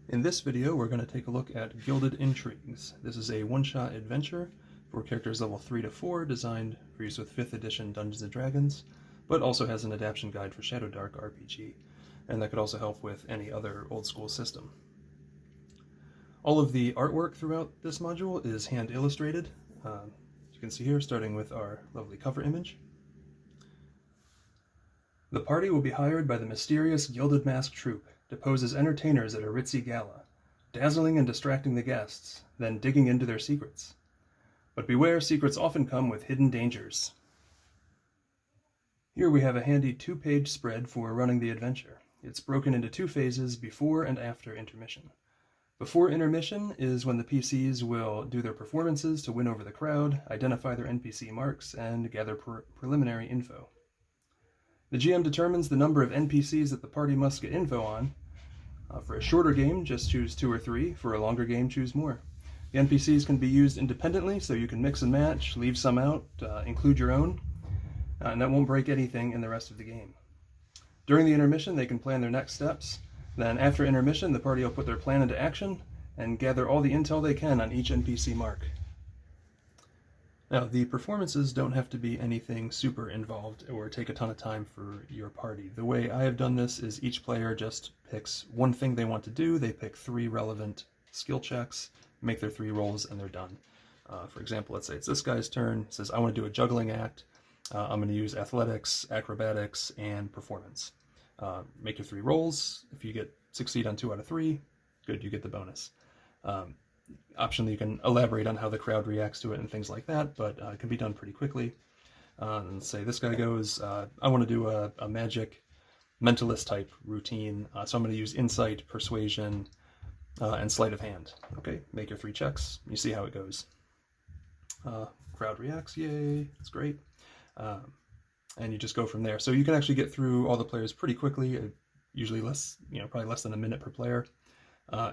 In this video, we're going to take a look at Gilded Intrigues. This is a one-shot adventure for characters level 3 to 4, designed for use with 5th edition Dungeons & Dragons, but also has an adaptation guide for ShadowDark RPG, and that could also help with any other old-school system. All of the artwork throughout this module is hand-illustrated. You can see here, starting with our lovely cover image. The party will be hired by the mysterious Gilded Mask troupe to pose as entertainers at a ritzy gala, dazzling and distracting the guests, then digging into their secrets. But beware, secrets often come with hidden dangers. Here we have a handy 2-page spread for running the adventure. It's broken into 2 phases, before and after intermission. Before intermission is when the PCs will do their performances to win over the crowd, identify their NPC marks, and gather preliminary info. The GM determines the number of NPCs that the party must get info on. For a shorter game, just choose 2 or 3. For a longer game, choose more. The NPCs can be used independently, so you can mix and match, leave some out, include your own, and that won't break anything in the rest of the game. During the intermission, they can plan their next steps. Then after intermission, the party will put their plan into action and gather all the intel they can on each NPC mark. Now, the performances don't have to be anything super involved or take a ton of time for your party. The way I have done this is each player just picks one thing they want to do. They pick 3 relevant skill checks, make their 3 rolls, and they're done. For example, let's say it's this guy's turn. It says, I want to do a juggling act. I'm going to use athletics, acrobatics, and performance. Make your 3 rolls. If you succeed on 2 out of 3, good, you get the bonus. Optionally, you can elaborate on how the crowd reacts to it and things like that, but it can be done pretty quickly. And say this guy goes, I want to do a magic mentalist type routine, so I'm going to use insight, persuasion, and sleight of hand. Okay, make your 3 checks. You see how it goes. Crowd reacts, yay, it's great. And you just go from there. So you can actually get through all the players pretty quickly, usually probably less than a minute per player.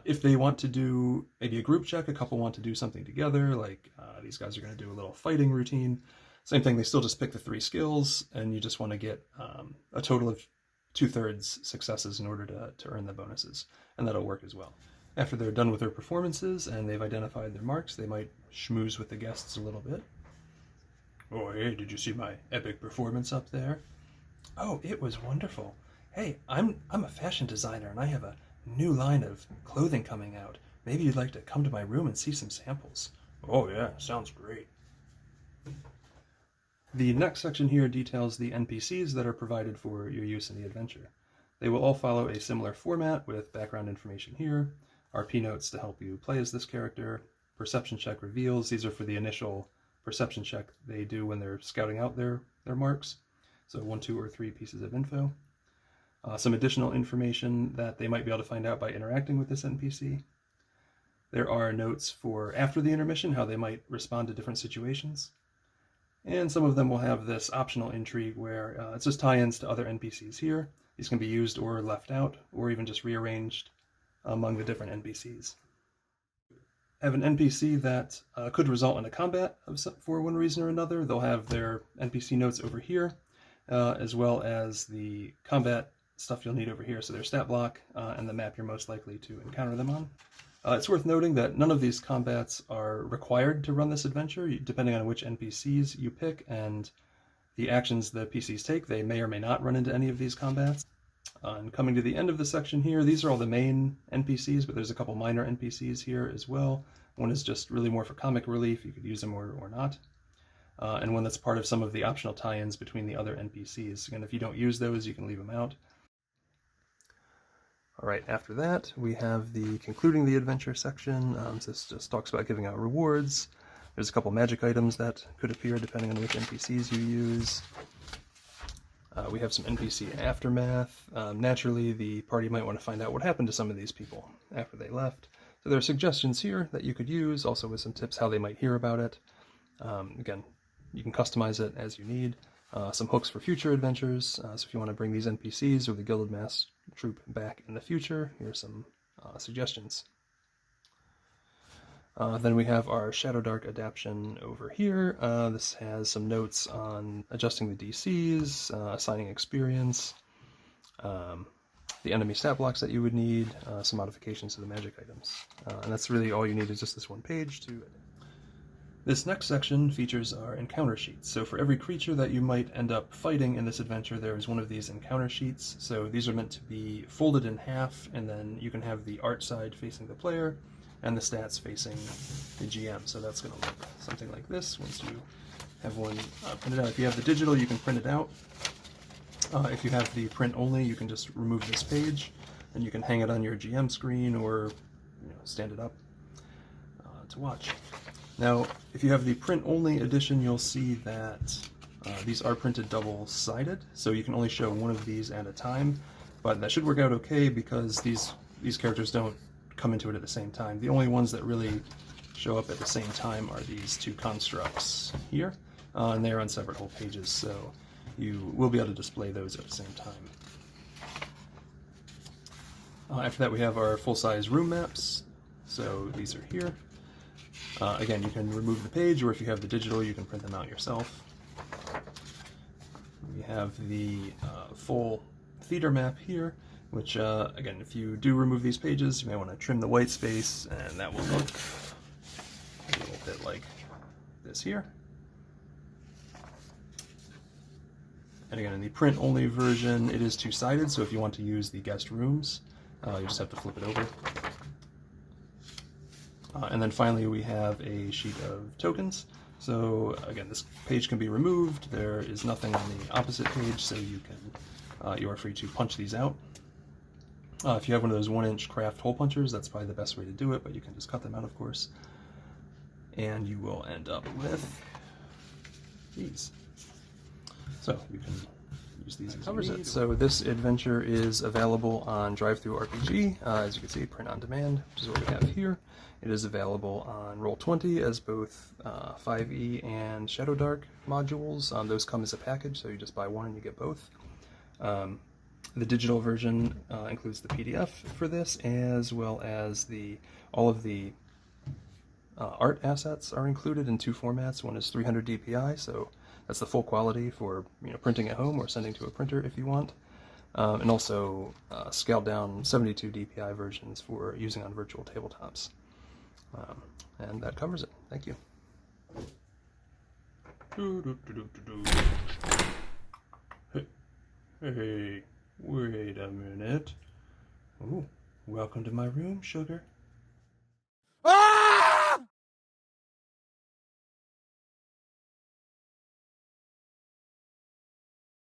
If they want to do maybe a group check, a couple want to do something together, like these guys are going to do a little fighting routine. Same thing, they still just pick the 3 skills, and you just want to get a total of 2/3 successes in order to earn the bonuses, and that'll work as well. After they're done with their performances and they've identified their marks, they might schmooze with the guests a little bit. Oh, hey, did you see my epic performance up there? Oh, it was wonderful. Hey, I'm a fashion designer, and I have a new line of clothing coming out. Maybe you'd like to come to my room and see some samples. Oh yeah, sounds great. The next section here details the NPCs that are provided for your use in the adventure. They will all follow a similar format with background information here, RP notes to help you play as this character, perception check reveals. These are for the initial perception check they do when they're scouting out their marks. So 1, 2, or 3 pieces of info. Some additional information that they might be able to find out by interacting with this NPC. There are notes for after the intermission, how they might respond to different situations. And some of them will have this optional intrigue where it's just tie-ins to other NPCs here. These can be used or left out, or even just rearranged among the different NPCs. Have an NPC that could result in a combat for one reason or another. They'll have their NPC notes over here, as well as the combat stuff you'll need over here, so their stat block and the map you're most likely to encounter them on. It's worth noting that none of these combats are required to run this adventure. Depending on which NPCs you pick and the actions the PCs take, they may or may not run into any of these combats. And coming to the end of the section here, these are all the main NPCs, but there's a couple minor NPCs here as well. One is just really more for comic relief. You could use them or not. And one that's part of some of the optional tie-ins between the other NPCs. Again, if you don't use those, you can leave them out. All right, after that, we have the concluding the adventure section. This just talks about giving out rewards. There's a couple magic items that could appear depending on which NPCs you use. We have some NPC aftermath. Naturally, the party might want to find out what happened to some of these people after they left. So there are suggestions here that you could use, also with some tips how they might hear about it. Again, you can customize it as you need. Some hooks for future adventures. So if you want to bring these NPCs or the Gilded Mask troupe back in the future, here's some suggestions. Then we have our ShadowDark adaptation over here. This has some notes on adjusting the DCs, assigning experience, the enemy stat blocks that you would need, some modifications to the magic items. And that's really all you need is just this one page to edit. This next section features our encounter sheets. So for every creature that you might end up fighting in this adventure, there is one of these encounter sheets. So these are meant to be folded in half, and then you can have the art side facing the player and the stats facing the GM. So that's going to look something like this once you have one printed out. If you have the digital, you can print it out. If you have the print only, you can just remove this page, and you can hang it on your GM screen or stand it up to watch. Now, if you have the print-only edition, you'll see that these are printed double-sided, so you can only show one of these at a time, but that should work out okay because these characters don't come into it at the same time. The only ones that really show up at the same time are these two constructs here, and they're on separate whole pages, so you will be able to display those at the same time. After that, we have our full-size room maps, so these are here. Again, you can remove the page, or if you have the digital, you can print them out yourself. We have the full theater map here, which, again, if you do remove these pages, you may want to trim the white space, and that will look a little bit like this here. And again, in the print-only version, it is two-sided, so if you want to use the guest rooms, you just have to flip it over. And then finally we have a sheet of tokens. So again, this page can be removed. There is nothing on the opposite page, so you are free to punch these out. If you have one of those 1-inch craft hole punchers, that's probably the best way to do it, but you can just cut them out, of course. And you will end up with these. So you can use these as covers it. So this adventure is available on DriveThruRPG, as you can see, print on demand, which is what we have here. It is available on Roll20 as both 5e and ShadowDark modules. Those come as a package, so you just buy one and you get both. The digital version includes the PDF for this, as well as all of the art assets are included in two formats. One is 300 DPI, so that's the full quality for printing at home or sending to a printer if you want. And also scaled down 72 DPI versions for using on virtual tabletops. And that covers it. Thank you. Hey, wait a minute. Ooh, welcome to my room, sugar.